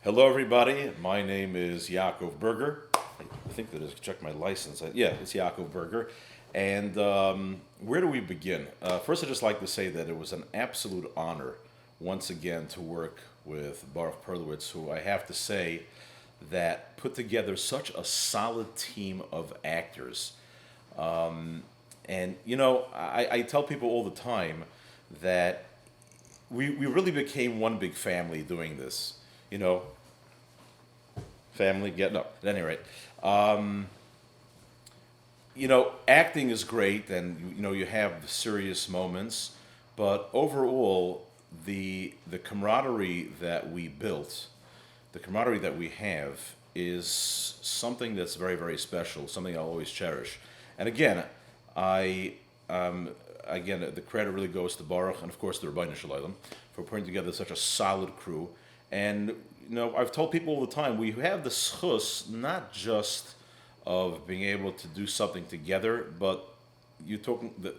Hello, everybody. My name is Yaakov Berger. I think that is check my license. Yeah, it's Yaakov Berger. And where do we begin? First, I'd just like to say that it was an absolute honor once again to work with Baruch Perlowitz, who I have to say that put together such a solid team of actors. And I tell people all the time that we really became one big family doing this. You know, family, get no, at any rate. Acting is great, and you have the serious moments, but overall, the camaraderie that we built, the camaraderie that we have, is something that's very, very special. Something I'll always cherish. And again, the credit really goes to Baruch and of course the Rabbeinu Shalom for putting together such a solid crew. And I've told people all the time, we have the schus not just of being able to do something together, but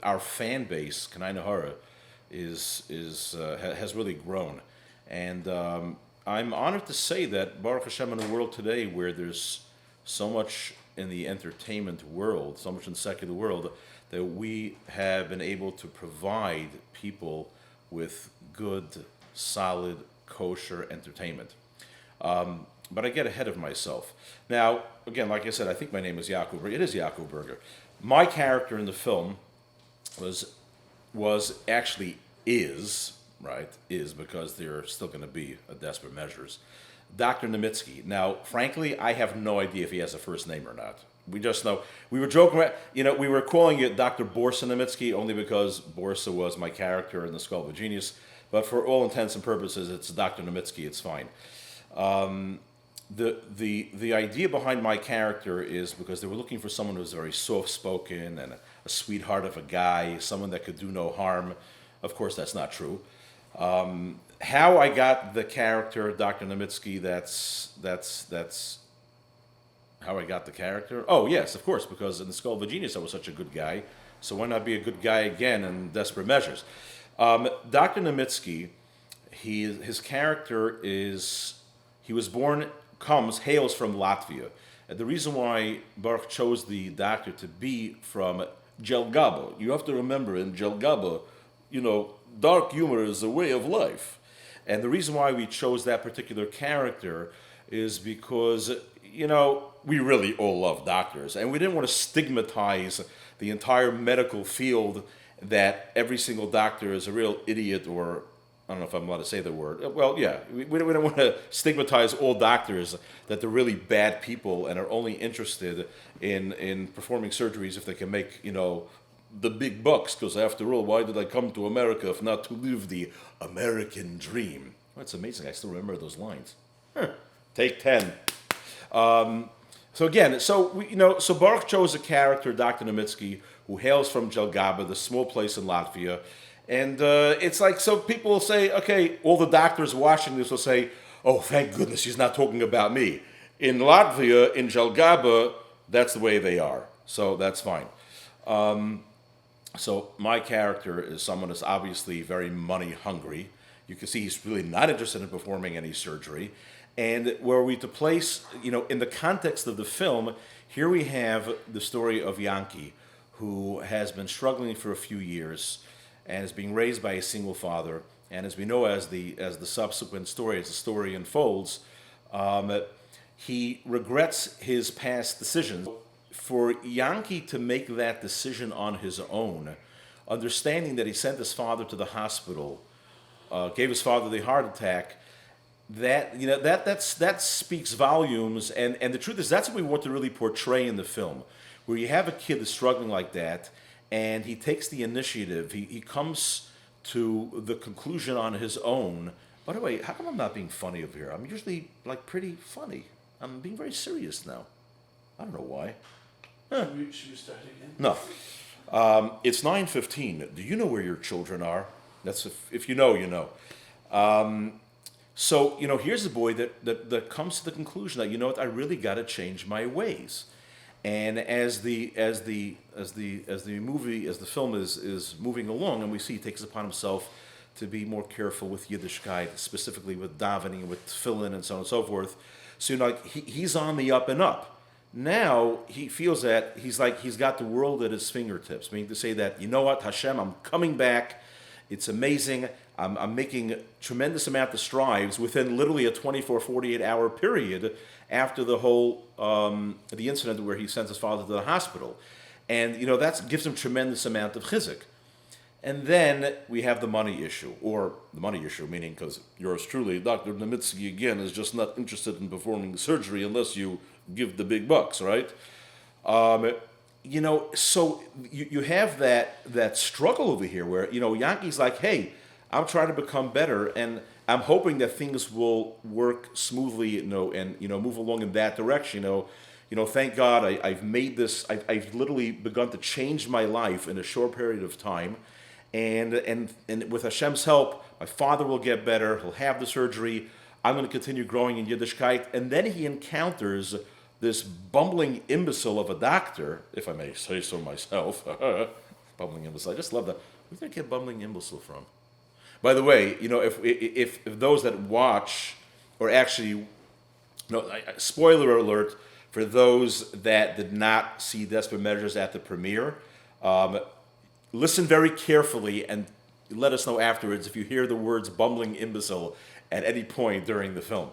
our fan base, Kanai Nahara, has really grown, and I'm honored to say that Baruch Hashem, in a world today where there's so much in the entertainment world, so much in the secular world, that we have been able to provide people with good, solid, kosher entertainment. But I get ahead of myself. Now, again, like I said, I think my name is Yaakov Berger. It is Yaakov Berger. My character in the film was actually is because there are still going to be a desperate measures. Dr. Nemitsky. Now, frankly, I have no idea if he has a first name or not. We just know, we were joking about, we were calling it Dr. Borsa Nemitsky only because Borsa was my character in The Skull of a Genius. But for all intents and purposes, it's Dr. Nemitsky, it's fine. The idea behind my character is because they were looking for someone who was very soft-spoken and a sweetheart of a guy, someone that could do no harm. Of course, that's not true. How I got the character, Dr. Nemitsky, that's how I got the character. Oh, yes, of course, because in The Skull of a Genius, I was such a good guy. So why not be a good guy again in Desperate Measures? Dr. Nemitsky, his character is, he was born, hails from Latvia. And the reason why Baruch chose the doctor to be from Jelgava, you have to remember in Jelgava, dark humor is a way of life. And the reason why we chose that particular character is because, we really all love doctors. And we didn't want to stigmatize the entire medical field that every single doctor is a real idiot, or I don't know if I'm allowed to say the word. Well, yeah, we don't want to stigmatize all doctors that they're really bad people and are only interested in performing surgeries if they can make, the big bucks, because after all, why did I come to America if not to live the American dream? Well, it's amazing. I still remember those lines. Take 10. So Baruch chose a character, Dr. Nemitsky, who hails from Jelgava, the small place in Latvia. And it's like, so people will say, okay, all the doctors watching this will say, oh, thank goodness he's not talking about me. In Latvia, in Jelgava, that's the way they are. So that's fine. So my character is someone who's obviously very money hungry. You can see he's really not interested in performing any surgery. And were we to place, in the context of the film, here we have the story of Yankee, who has been struggling for a few years and is being raised by a single father. And as we know, as the subsequent story, as the story unfolds, he regrets his past decisions. For Yankee to make that decision on his own, understanding that he sent his father to the hospital, gave his father the heart attack, that speaks volumes. And the truth is, that's what we want to really portray in the film, where you have a kid that's struggling like that, and he takes the initiative. He comes to the conclusion on his own. By the way, how come I'm not being funny over here? I'm usually pretty funny. I'm being very serious now. I don't know why. Should we start again? No. It's 9:15. Do you know where your children are? That's if you know, you know. So here's a boy that comes to the conclusion that I really got to change my ways. And as the film is moving along, and we see he takes it upon himself to be more careful with Yiddishkeit, specifically with davening, with tefillin, and so on and so forth. So he's on the up and up. Now he feels that he's got the world at his fingertips. Meaning to say that, you know what, Hashem, I'm coming back. It's amazing. I'm making a tremendous amount of strides within literally a 24, 48-hour period after the whole the incident where he sends his father to the hospital, and that gives him tremendous amount of chizuk. And then we have the money issue, meaning because yours truly, Dr. Nemitsky, again, is just not interested in performing surgery unless you give the big bucks, right? So you have that struggle over here where, Yankee's like, hey, I'm trying to become better, and I'm hoping that things will work smoothly, and move along in that direction. Thank God I've made this. I've literally begun to change my life in a short period of time. And with Hashem's help, my father will get better. He'll have the surgery. I'm going to continue growing in Yiddishkeit. And then he encounters this bumbling imbecile of a doctor, if I may say so myself. Bumbling imbecile. I just love that. Where did I get bumbling imbecile from? By the way, if those that watch, or actually, spoiler alert for those that did not see Desperate Measures at the premiere. Listen very carefully and let us know afterwards if you hear the words bumbling imbecile at any point during the film.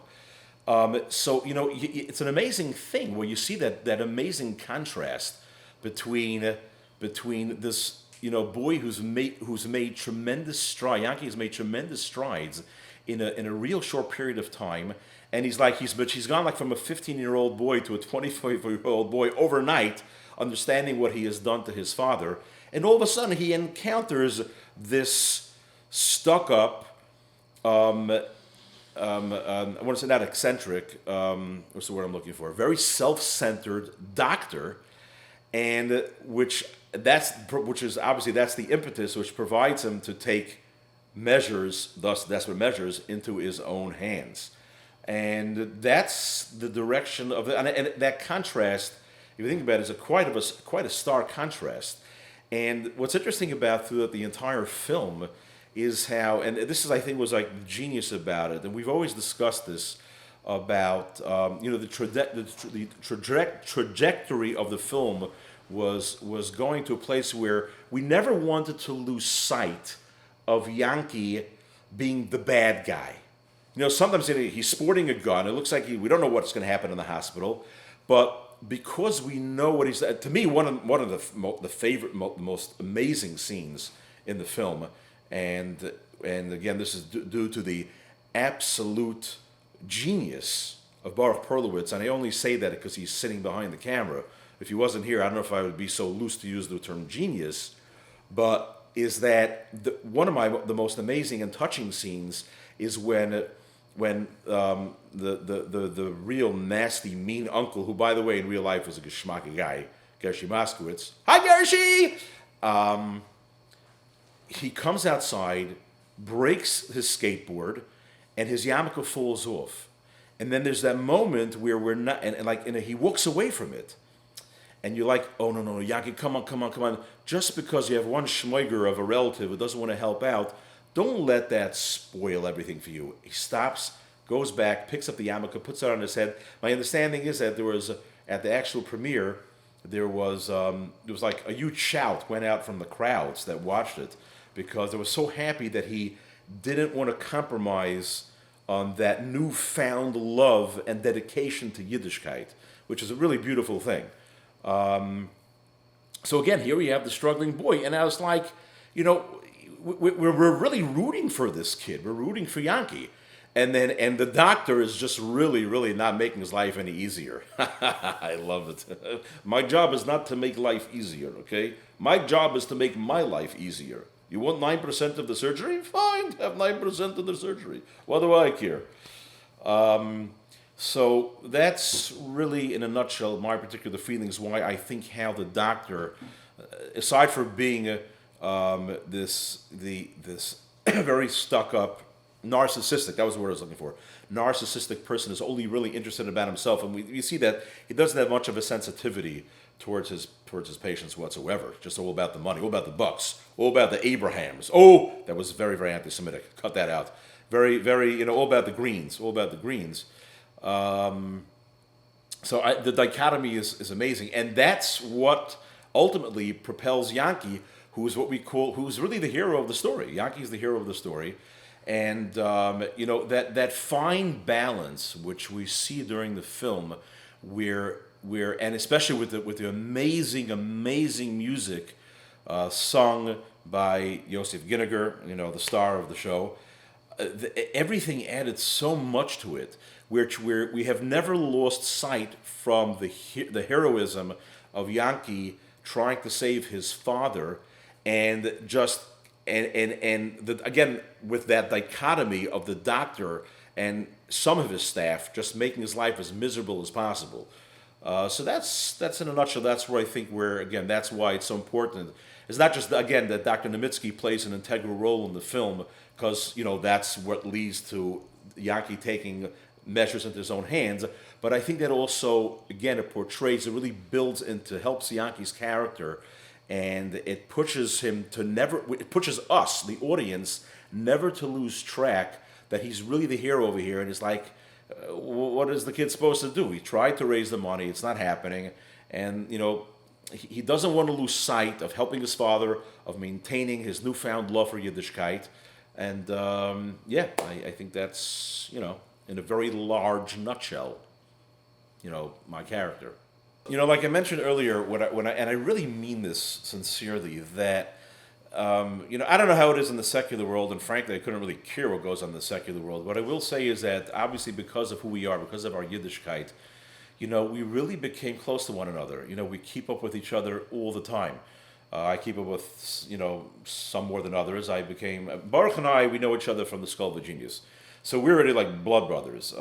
It's an amazing thing where you see that amazing contrast between this boy who's made tremendous strides. Yankee has made tremendous strides in a real short period of time, and he's gone like from a 15-year-old boy to a 24-year-old boy overnight, understanding what he has done to his father. And all of a sudden, he encounters this stuck-up, I want to say not eccentric, what's the word I'm looking for? Very self-centered doctor, and which is obviously that's the impetus which provides him to take measures, thus desperate measures, into his own hands. And that's the direction of it. And that contrast, if you think about it, is quite a stark contrast. And what's interesting about throughout the entire film is how, and this is, I think, was like the genius about it, and we've always discussed this about, the trajectory of the film was going to a place where we never wanted to lose sight of Yankee being the bad guy. Sometimes he's sporting a gun. It looks like we don't know what's going to happen in the hospital, but because we know what he's, to me, one of the most amazing scenes in the film, and again, this is due to the absolute genius of Baruch Perlowitz, and I only say that because he's sitting behind the camera. If he wasn't here, I don't know if I would be so loose to use the term genius, but is that one of the most amazing and touching scenes is when the real nasty, mean uncle, who, by the way, in real life was a geschmacka guy, Gershi Moskowitz. Hi, Gershi! He comes outside, breaks his skateboard, and his yarmulke falls off. And then there's that moment where we're not, and he walks away from it. And you're like, oh, no, Yankee, come on. Just because you have one schmeiger of a relative who doesn't want to help out, don't let that spoil everything for you. He stops, goes back, picks up the yarmulke, puts it on his head. My understanding is that there was, at the actual premiere, there was like a huge shout went out from the crowds that watched it because they were so happy that he didn't want to compromise on that newfound love and dedication to Yiddishkeit, which is a really beautiful thing. So again, here we have the struggling boy, and I was like, we're really rooting for this kid. We're rooting for Yankee. And the doctor is just really, really not making his life any easier. I love it. My job is not to make life easier, okay? My job is to make my life easier. You want 9% of the surgery? Fine, have 9% of the surgery. What do I care? So that's really, in a nutshell, my particular feelings, why I think how the doctor, aside from being this very stuck-up, narcissistic, that was the word I was looking for, narcissistic person is only really interested about himself, and we see that he doesn't have much of a sensitivity towards his patients whatsoever. Just all about the money, all about the bucks, all about the Abrahams. Oh, that was very, very anti-Semitic. Cut that out. Very, very, all about the Greens, all about the Greens. The dichotomy is amazing, and that's what ultimately propels Yankee, who's really the hero of the story. Yankee's the hero of the story, and that fine balance which we see during the film, where and especially with the amazing music sung by Yosef Ginniger, the star of the show. Everything added so much to it, which we have never lost sight from the heroism of Yankee trying to save his father, and again with that dichotomy of the doctor and some of his staff just making his life as miserable as possible. So that's in a nutshell. That's where I think that's why it's so important. It's not just again that Dr. Nemitsky plays an integral role in the film, because that's what leads to Yankee taking measures into his own hands. But I think that also again it really helps Yankee's character, and it pushes us, the audience, never to lose track that he's really the hero over here, and it's like, what is the kid supposed to do? He tried to raise the money, it's not happening, and he doesn't want to lose sight of helping his father, of maintaining his newfound love for Yiddishkeit, and I think that's in a very large nutshell, my character. Like I mentioned earlier, and I really mean this sincerely, that I don't know how it is in the secular world, and frankly, I couldn't really care what goes on in the secular world. What I will say is that obviously, because of who we are, because of our Yiddishkeit, we really became close to one another. We keep up with each other all the time. I keep up with, some more than others. Baruch and I, we know each other from the Skull of the Genius. So we're really like blood brothers.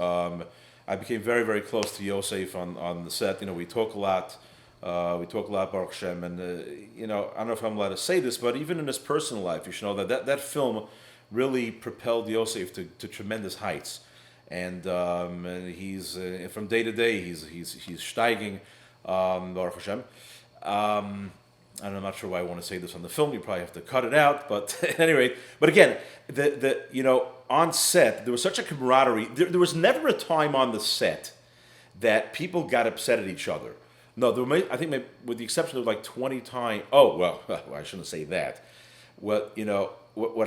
I became very, very close to Yosef on the set. We talk a lot. Baruch Hashem. And, I don't know if I'm allowed to say this, but even in his personal life, you should know that film really propelled Yosef to tremendous heights. And he's, from day to day, he's steiging, Baruch Hashem. And I'm not sure why I want to say this on the film. You probably have to cut it out. But at any rate, but again, on set, there was such a camaraderie. There was never a time on the set that people got upset at each other. No, I think with the exception of like 20 times. Oh, well, I shouldn't say that. What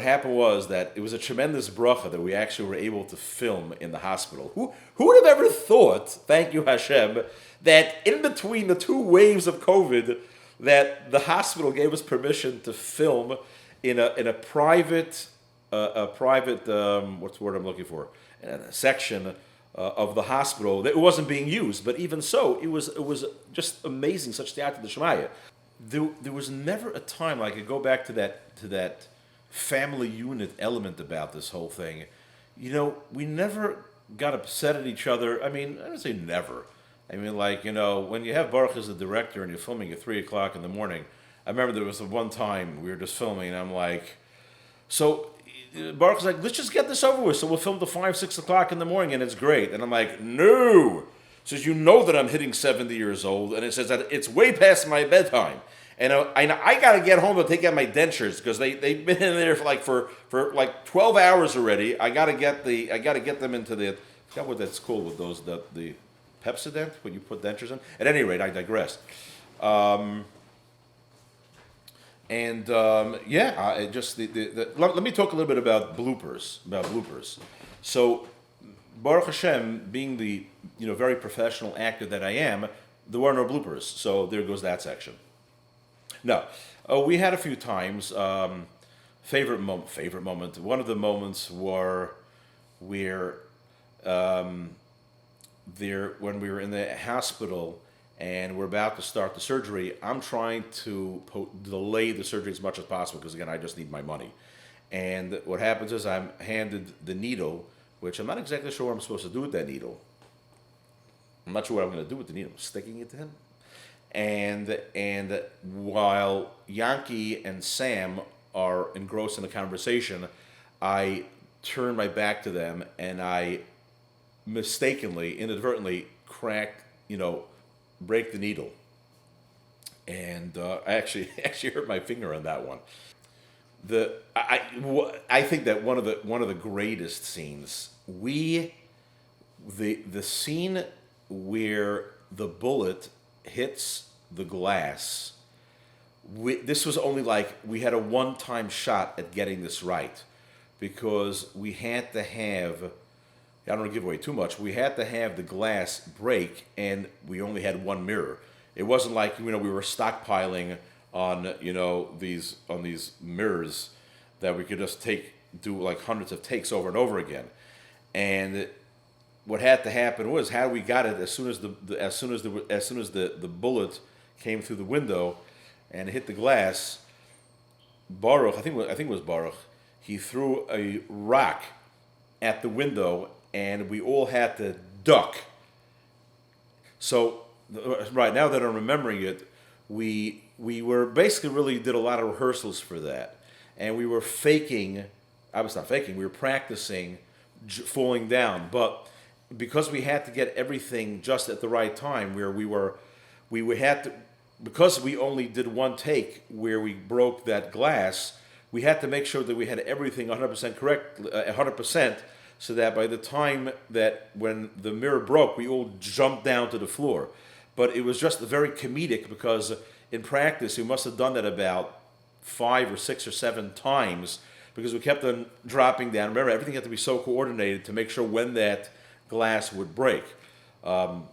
happened was that it was a tremendous bracha that we actually were able to film in the hospital. Who would have ever thought, thank you Hashem, that in between the two waves of COVID, that the hospital gave us permission to film in a private what's the word I'm looking for, a section of the hospital that it wasn't being used. But even so, it was just amazing, such theater d'shmaya. There was never a time, like I go back to that family unit element about this whole thing. We never got upset at each other. I mean, I don't say never. I mean, like, when you have Baruch as the director and you're filming at 3 o'clock in the morning, I remember there was one time we were just filming and I'm like, so Baruch was like, let's just get this over with. So we'll film to 5, 6 o'clock in the morning and it's great. And I'm like, no. Says, that I'm hitting 70 years old. And it says that it's way past my bedtime. And I got to get home to take out my dentures because they've been in there for 12 hours already. I got to get them into the, I forgot what that's called with those, the Pepsodent, when you put dentures in. At any rate, I digress. Let me talk a little bit about bloopers. So, Baruch Hashem, being the very professional actor that I am, there were no bloopers. So there goes that section. No, we had a few times. Favorite moment. One of the moments were where when we were in the hospital and we're about to start the surgery, I'm trying to delay the surgery as much as possible because, again, I just need my money. And what happens is I'm handed the needle, which I'm not exactly sure what I'm supposed to do with that needle. I'm not sure what I'm going to do with the needle. I'm sticking it to him. And while Yankee and Sam are engrossed in the conversation, I turn my back to them and I inadvertently break the needle. and I actually actually hurt my finger on that one. I think that one of the greatest scenes, the scene where the bullet hits the glass. This was only like we had a one-time shot at getting this right, because we had to have, I don't want to give away too much. We had to have the glass break, and we only had one mirror. It wasn't like, we were stockpiling on these mirrors that we could just do like hundreds of takes over and over again. And what had to happen was, how we got it, as soon as the bullet came through the window and hit the glass, Baruch, I think it was Baruch, he threw a rock at the window, and we all had to duck. So, right now that I'm remembering it, we were basically really did a lot of rehearsals for that, and we were faking. I was not faking. We were practicing falling down, but because we had to get everything just at the right time, where we had to, because we only did one take where we broke that glass, we had to make sure that we had everything 100% correct, 100%, so that by the time that when the mirror broke, we all jumped down to the floor. But it was just very comedic, because in practice we must have done that about 5 or 6 or 7 times, because we kept on dropping down. Remember, everything had to be so coordinated to make sure when that glass would break. And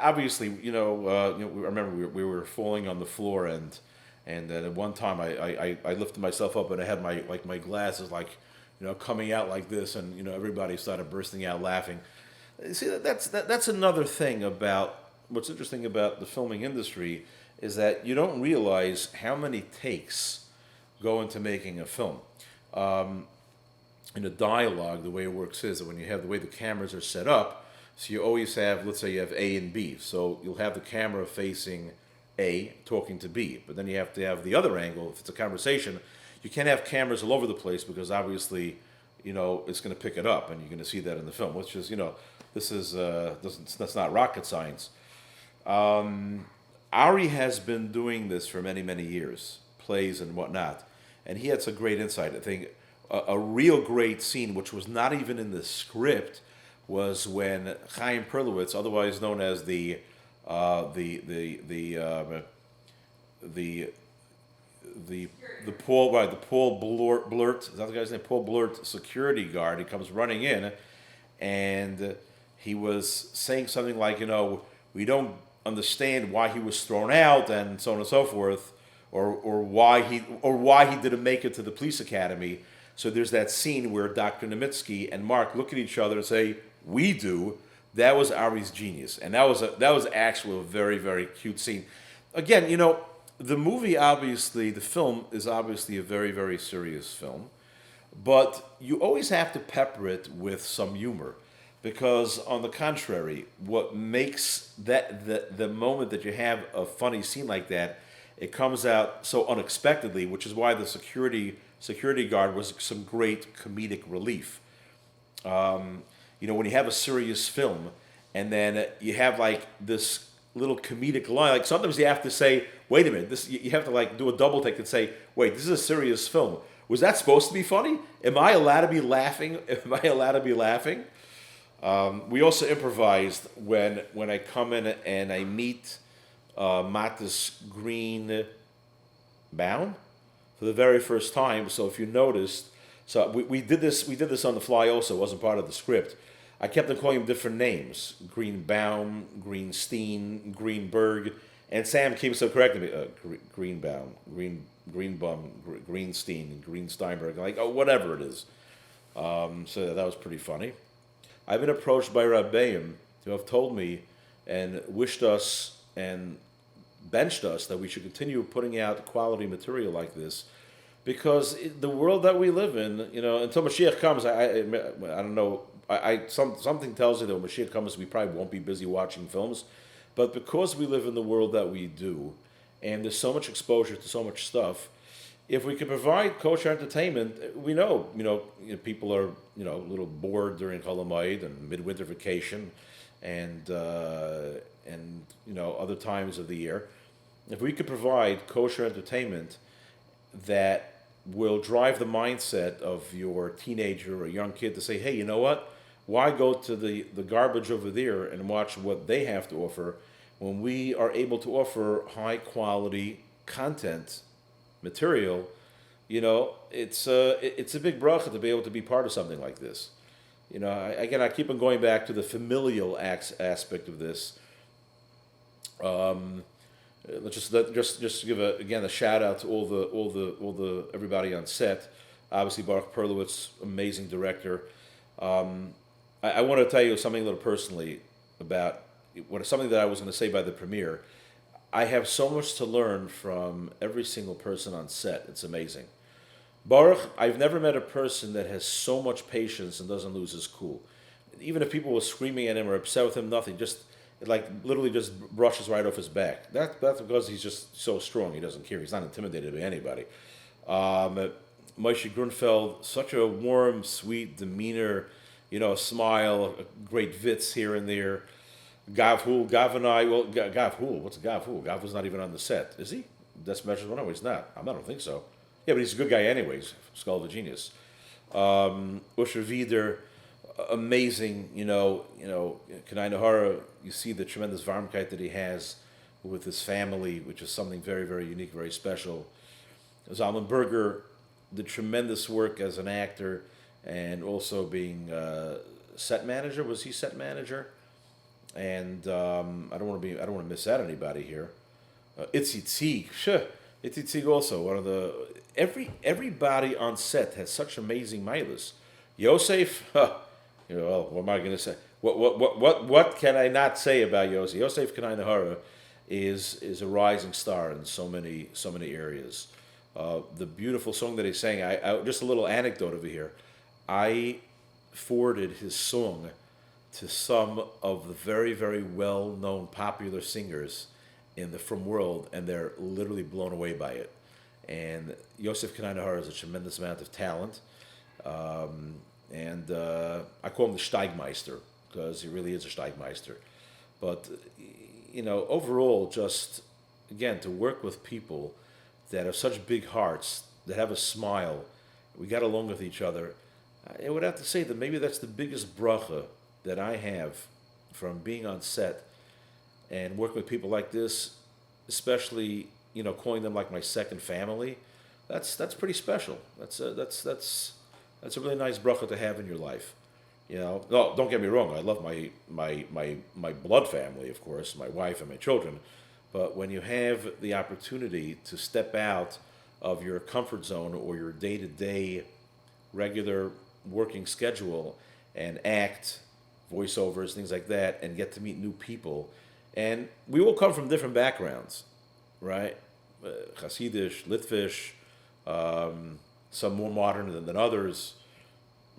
obviously, I remember we were falling on the floor, and then at one time I lifted myself up, and I had my glasses coming out like this, and everybody started bursting out laughing. See, that's another thing about what's interesting about the filming industry, is that you don't realize how many takes go into making a film. In a dialogue, the way it works is that when you have the way the cameras are set up, so you always have, let's say you have A and B. So you'll have the camera facing A talking to B, but then you have to have the other angle. If it's a conversation, you can't have cameras all over the place, because obviously, it's going to pick it up, and you're going to see that in the film, which is, that's not rocket science. Ari has been doing this for many, many years, plays and whatnot, and he had some great insight. I think a real great scene, which was not even in the script, was when Chaim Perlowitz, otherwise known as the Paul Blurt, is that the guy's name? Paul Blurt, security guard. He comes running in, and he was saying something like, we don't understand why he was thrown out, and so on and so forth, or why he didn't make it to the police academy. So there's that scene where Dr. Nemitsky and Mark look at each other and say, "We do." That was Ari's genius, and that was actually a very, very cute scene. Again, the movie, obviously, the film is obviously a very, very serious film, but you always have to pepper it with some humor, because on the contrary, what makes that the moment that you have a funny scene like that, it comes out so unexpectedly, which is why the security guard was some great comedic relief. When you have a serious film, and then you have this little comedic line, sometimes you have to say, wait a minute, you have to do a double take and say, wait, this is a serious film. Was that supposed to be funny? Am I allowed to be laughing? We also improvised when I come in and I meet Mattis Greenbaum for the very first time. So if you noticed, so we did this on the fly also. It wasn't part of the script. I kept on calling him different names: Greenbaum, Greenstein, Greenberg, and Sam came so corrected me: Greenbaum, Greenbaum, Greenstein, Greensteinberg. Whatever it is. So that was pretty funny. I've been approached by Rabbeim who have told me and wished us and benched us that we should continue putting out quality material like this, because the world that we live in, until Mashiach comes, I don't know. Something tells me that when Mashiach comes, we probably won't be busy watching films, but because we live in the world that we do, and there's so much exposure to so much stuff, if we can provide kosher entertainment, we know, people are, a little bored during Chol Hamoed and midwinter vacation, and other times of the year. if we could provide kosher entertainment that will drive the mindset of your teenager or young kid to say, hey, you know what? Why go to the garbage over there and watch what they have to offer when we are able to offer high quality content material? It's a big bracha to be able to be part of something like this. Again, I keep on going back to the familial aspect of this. Let's just give again a shout out to all the everybody on set. Obviously, Baruch Perlowitz, amazing director. I want to tell you something a little personally about something that I was going to say by the premiere. I have so much to learn from every single person on set. It's amazing. Baruch, I've never met a person that has so much patience and doesn't lose his cool. Even if people were screaming at him or upset with him, nothing. Just like literally just brushes right off his back. That's because he's just so strong. He doesn't care. He's not intimidated by anybody. Moshe Grunfeld, such a warm, sweet demeanor. Smile, great vits here and there. Gav and I, Gav Hul, what's Gav Hul? Gav was not even on the set, is he? That's Measures One. No, he's not. I don't think so. Yeah, but he's a good guy anyways. Skull of a genius. Usher Wieder, amazing. Kanai Nahara. You see the tremendous varmkeit that he has with his family, which is something very, very unique, very special. Zalman Berger, the tremendous work as an actor, and also being set manager. Was he set manager? And I don't want to miss out anybody here. Itzi Tzig, Itzi Tzig also one of the everybody on set has such amazing milas. Yosef, what am I going to say? What can I not say about Yosef? Yosef Kanai Nahara is a rising star in so many areas. The beautiful song that he sang. I just a little anecdote over here. I forwarded his song to some of the very, very well-known popular singers in the From world, and they're literally blown away by it. And Yosef Kanai Nahara has a tremendous amount of talent, and I call him the Steigmeister because he really is a Steigmeister. But overall, just again to work with people that have such big hearts, that have a smile, we got along with each other. I would have to say that maybe that's the biggest bracha that I have from being on set and working with people like this, especially calling them like my second family. That's pretty special. That's a really nice bracha to have in your life. No, don't get me wrong. I love my blood family, of course, my wife and my children. But when you have the opportunity to step out of your comfort zone or your day-to-day regular working schedule and act, voiceovers, things like that, and get to meet new people. And we all come from different backgrounds, right? Hasidish, Litvish, some more modern than others.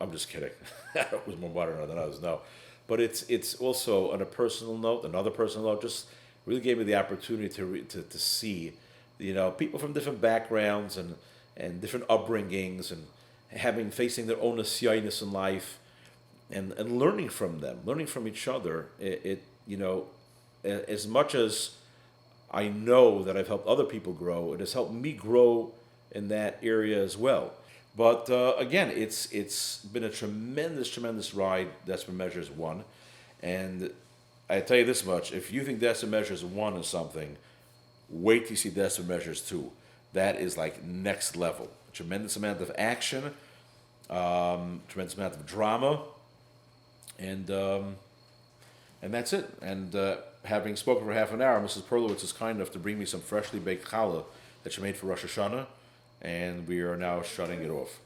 I'm just kidding. It was more modern than others, no. But it's also on a personal note, another personal note, just really gave me the opportunity to see, people from different backgrounds and different upbringings and facing their own nisyonos in life, and learning from them, learning from each other. As much as I know that I've helped other people grow, it has helped me grow in that area as well. But again, it's been a tremendous ride. That's been Measures One, and I tell you this much: if you think That's Measures One is something, wait till you see That's Measures Two. That is like next level. A tremendous amount of action, tremendous amount of drama, and that's it. And having spoken for half an hour, Mrs. Perlowitz is kind enough to bring me some freshly baked challah that she made for Rosh Hashanah, and we are now shutting it off.